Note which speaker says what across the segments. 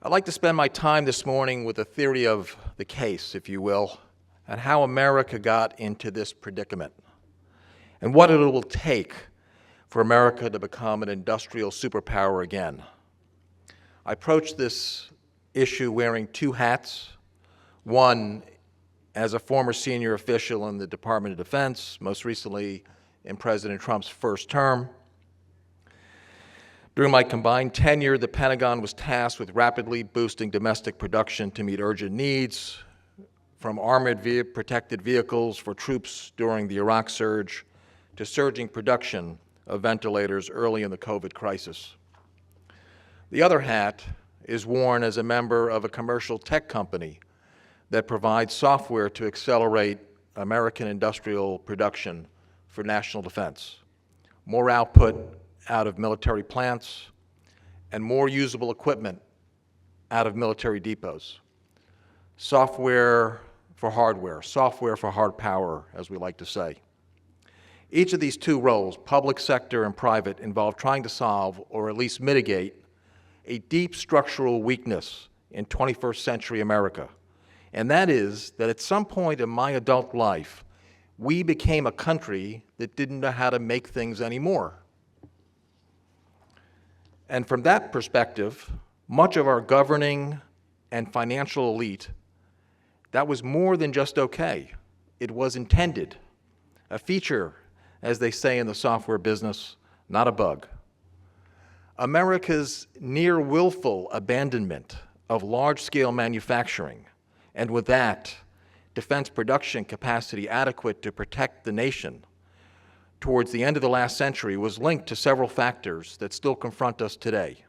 Speaker 1: I'd like to spend my time this morning with a theory of the case, if you will, and how America got into this predicament, and what it will take for America to become an industrial superpower again. I approach this issue wearing two hats, one as a former senior official in the Department of Defense, most recently in President Trump's first term. During my combined tenure, the Pentagon was tasked with rapidly boosting domestic production to meet urgent needs, from armored protected vehicles for troops during the Iraq surge to surging production of ventilators early in the COVID crisis. The other hat is worn as a member of a commercial tech company that provides software to accelerate American industrial production for national defense. More output out of military plants and more usable equipment out of military depots. Software for hardware, software for hard power, as we like to say. Each of these two roles, public sector and private, involve trying to solve, or at least mitigate, a deep structural weakness in 21st century America. And that is that at some point in my adult life, we became a country that didn't know how to make things anymore. And from that perspective, much of our governing and financial elite, that was more than just okay. It was intended, a feature, as they say in the software business, not a bug. America's near willful abandonment of large-scale manufacturing, and with that, defense production capacity adequate to protect the nation, towards the end of the last century was linked to several factors that still confront us today.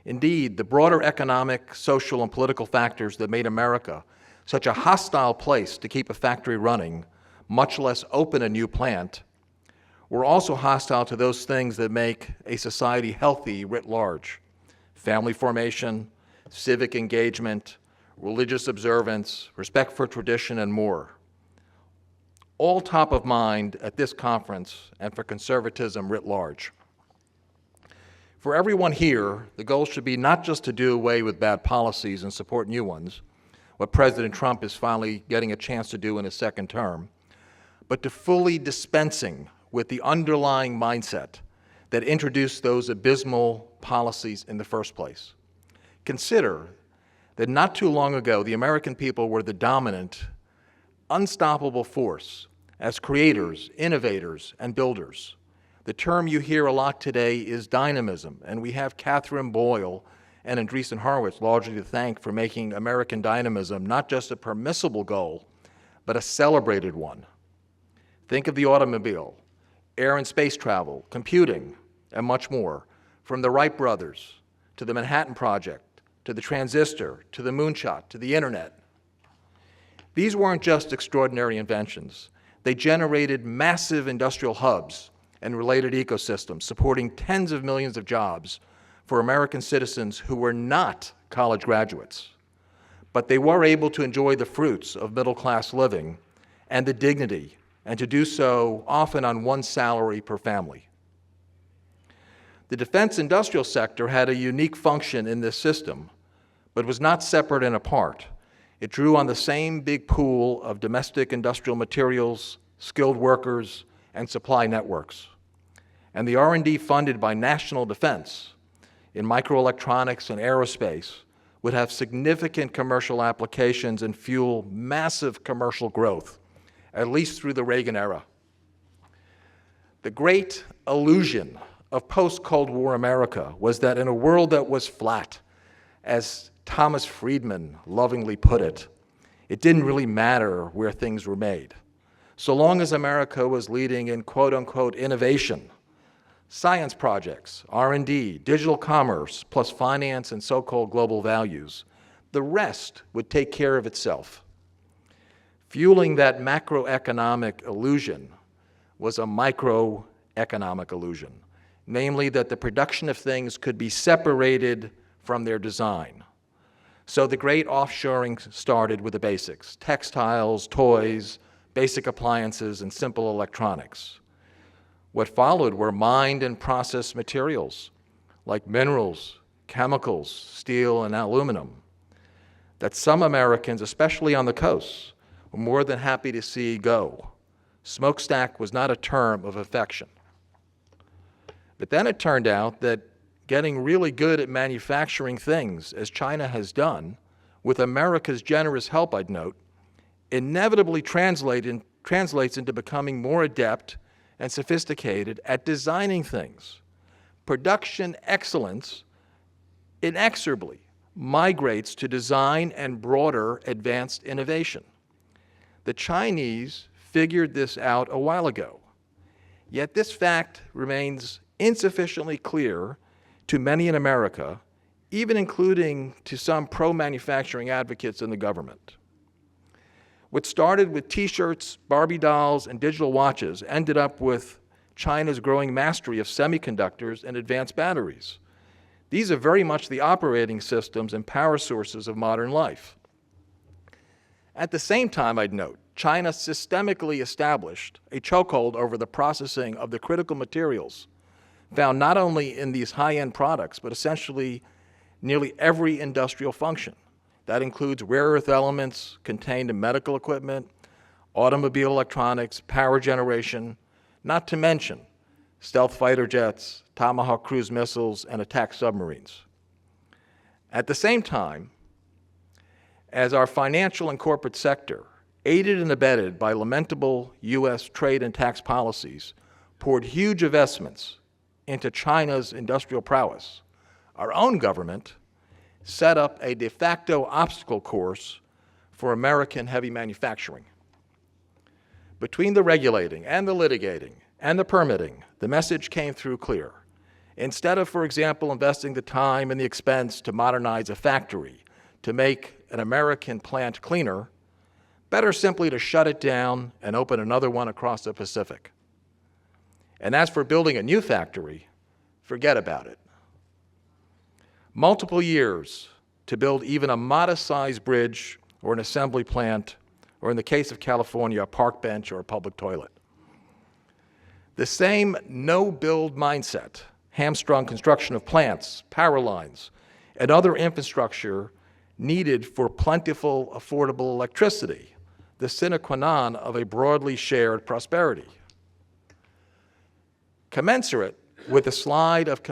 Speaker 1: Indeed, the broader economic, social, and political factors that made America such a hostile place to keep a factory running, much less open a new plant, were also hostile to those things that make a society healthy writ large: family formation, civic engagement, religious observance, respect for tradition, and more. All top of mind at this conference and for conservatism writ large. For everyone here, the goal should be not just to do away with bad policies and support new ones, what President Trump is finally getting a chance to do in his second term, but to fully dispensing with the underlying mindset that introduced those abysmal policies in the first place. Consider that not too long ago, the American people were the dominant, unstoppable force as creators, innovators, and builders. The term you hear a lot today is dynamism, and we have Catherine Boyle and Andreessen Horowitz largely to thank for making American dynamism not just a permissible goal, but a celebrated one. Think of the automobile, air and space travel, computing, and much more, from the Wright brothers to the Manhattan Project, to the transistor, to the moonshot, to the internet. These weren't just extraordinary inventions. They generated massive industrial hubs and related ecosystems, supporting tens of millions of jobs for American citizens who were not college graduates. But they were able to enjoy the fruits of middle-class living and the dignity, and to do so often on one salary per family. The defense industrial sector had a unique function in this system, but was not separate and apart. It drew on the same big pool of domestic industrial materials, skilled workers, and supply networks. And the R&D funded by national defense in microelectronics and aerospace would have significant commercial applications and fuel massive commercial growth, at least through the Reagan era. The great illusion of post-Cold War America was that in a world that was flat, as Thomas Friedman lovingly put it, it didn't really matter where things were made. So long as America was leading in quote-unquote innovation, science projects, R&D, digital commerce, plus finance and so-called global values, the rest would take care of itself. Fueling that macroeconomic illusion was a microeconomic illusion, namely that the production of things could be separated from their design. So the great offshoring started with the basics: textiles, toys, basic appliances, and simple electronics. What followed were mined and processed materials like minerals, chemicals, steel, and aluminum that some Americans, especially on the coast, were more than happy to see go. Smokestack was not a term of affection. But then it turned out that getting really good at manufacturing things, as China has done, with America's generous help, I'd note, inevitably translates into becoming more adept and sophisticated at designing things. Production excellence inexorably migrates to design and broader advanced innovation. The Chinese figured this out a while ago, yet this fact remains insufficiently clear to many in America, even including to some pro-manufacturing advocates in the government. What started with T-shirts, Barbie dolls, and digital watches ended up with China's growing mastery of semiconductors and advanced batteries. These are very much the operating systems and power sources of modern life. At the same time, I'd note, China systemically established a chokehold over the processing of the critical materials found not only in these high-end products, but essentially nearly every industrial function. That includes rare earth elements contained in medical equipment, automobile electronics, power generation, not to mention stealth fighter jets, Tomahawk cruise missiles, and attack submarines. At the same time, as our financial and corporate sector, aided and abetted by lamentable U.S. trade and tax policies, poured huge investments into China's industrial prowess, our own government set up a de facto obstacle course for American heavy manufacturing. Between the regulating and the litigating and the permitting, the message came through clear. Instead of, for example, investing the time and the expense to modernize a factory, to make an American plant cleaner, better simply to shut it down and open another one across the Pacific. And as for building a new factory, forget about it. Multiple years to build even a modest-sized bridge or an assembly plant, or in the case of California, a park bench or a public toilet. The same no-build mindset hamstrung construction of plants, power lines, and other infrastructure needed for plentiful, affordable electricity, the sine qua non of a broadly shared prosperity. Commensurate with the slide of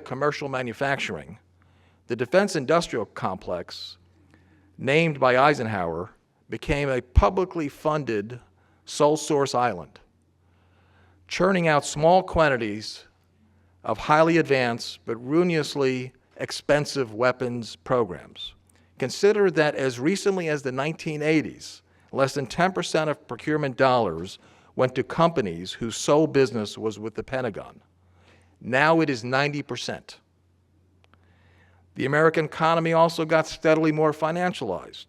Speaker 1: commercial manufacturing, the defense industrial complex, named by Eisenhower, became a publicly funded sole source island, churning out small quantities of highly advanced but ruinously expensive weapons programs. Consider that as recently as the 1980s, less than 10% of procurement dollars went to companies whose sole business was with the Pentagon. Now it is 90%. The American economy also got steadily more financialized,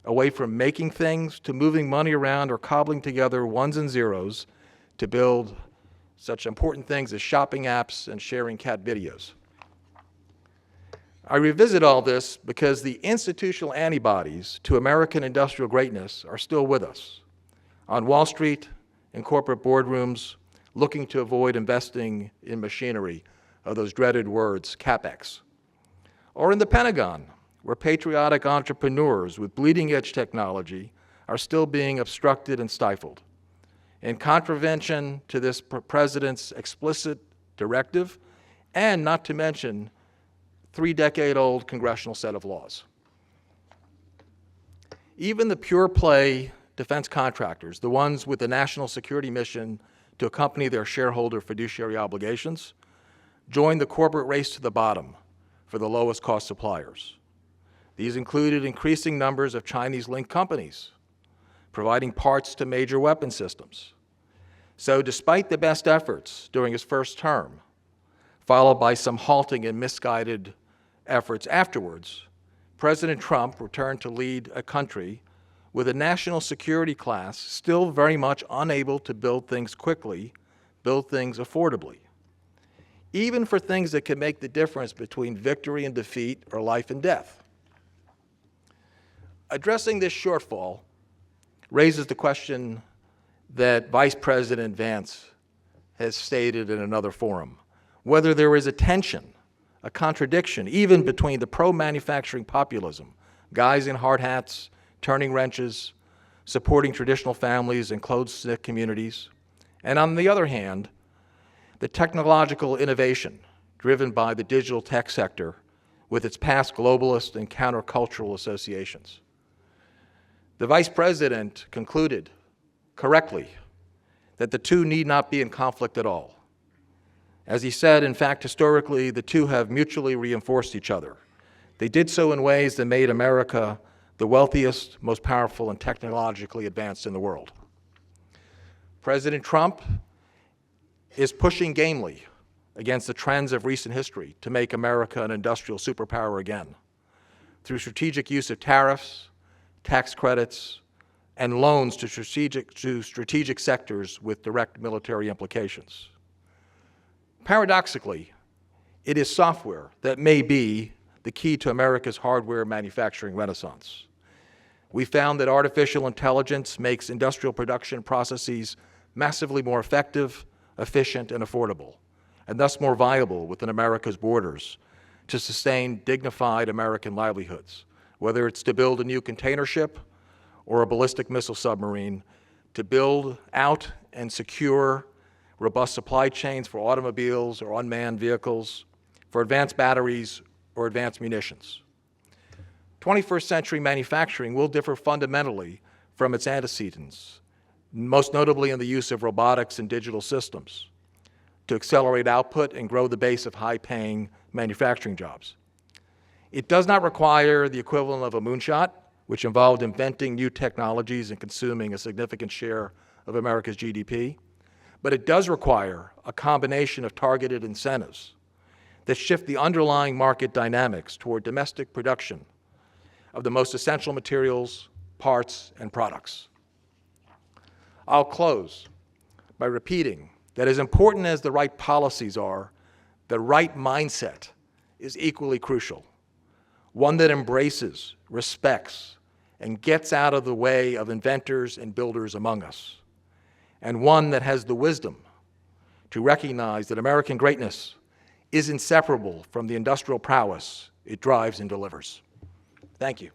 Speaker 1: away from making things to moving money around or cobbling together ones and zeros to build such important things as shopping apps and sharing cat videos. I revisit all this because the institutional antibodies to American industrial greatness are still with us. On Wall Street, in corporate boardrooms, looking to avoid investing in machinery of those dreaded words, CapEx. Or in the Pentagon, where patriotic entrepreneurs with bleeding-edge technology are still being obstructed and stifled. In contravention to this president's explicit directive, and not to mention 3-decade-old congressional set of laws. Even the pure-play defense contractors, the ones with the national security mission to accompany their shareholder fiduciary obligations, joined the corporate race to the bottom for the lowest cost suppliers. These included increasing numbers of Chinese-linked companies, providing parts to major weapon systems. So despite the best efforts during his first term, followed by some halting and misguided efforts afterwards, President Trump returned to lead a country with a national security class still very much unable to build things quickly, build things affordably, even for things that can make the difference between victory and defeat or life and death. Addressing this shortfall raises the question that Vice President Vance has stated in another forum. whether there is a tension, a contradiction, even between the pro-manufacturing populism, guys in hard hats, turning wrenches, supporting traditional families and close-knit communities, and on the other hand, the technological innovation driven by the digital tech sector with its past globalist and countercultural associations. The Vice President concluded correctly that the two need not be in conflict at all. As he said, in fact, historically, the two have mutually reinforced each other. They did so in ways that made America the wealthiest, most powerful, and technologically advanced in the world. President Trump is pushing gamely against the trends of recent history to make America an industrial superpower again, through strategic use of tariffs, tax credits, and loans to strategic sectors with direct military implications. Paradoxically, it is software that may be the key to America's hardware manufacturing renaissance. We found that artificial intelligence makes industrial production processes massively more effective, efficient, and affordable, and thus more viable within America's borders to sustain dignified American livelihoods, whether it's to build a new container ship or a ballistic missile submarine, to build out and secure robust supply chains for automobiles or unmanned vehicles, for advanced batteries or advanced munitions. 21st century manufacturing will differ fundamentally from its antecedents, most notably in the use of robotics and digital systems to accelerate output and grow the base of high-paying manufacturing jobs. It does not require the equivalent of a moonshot, which involved inventing new technologies and consuming a significant share of America's GDP, but it does require a combination of targeted incentives that shift the underlying market dynamics toward domestic production of the most essential materials, parts, and products. I'll close by repeating that as important as the right policies are, the right mindset is equally crucial. One that embraces, respects, and gets out of the way of inventors and builders among us. And one that has the wisdom to recognize that American greatness is inseparable from the industrial prowess it drives and delivers. Thank you.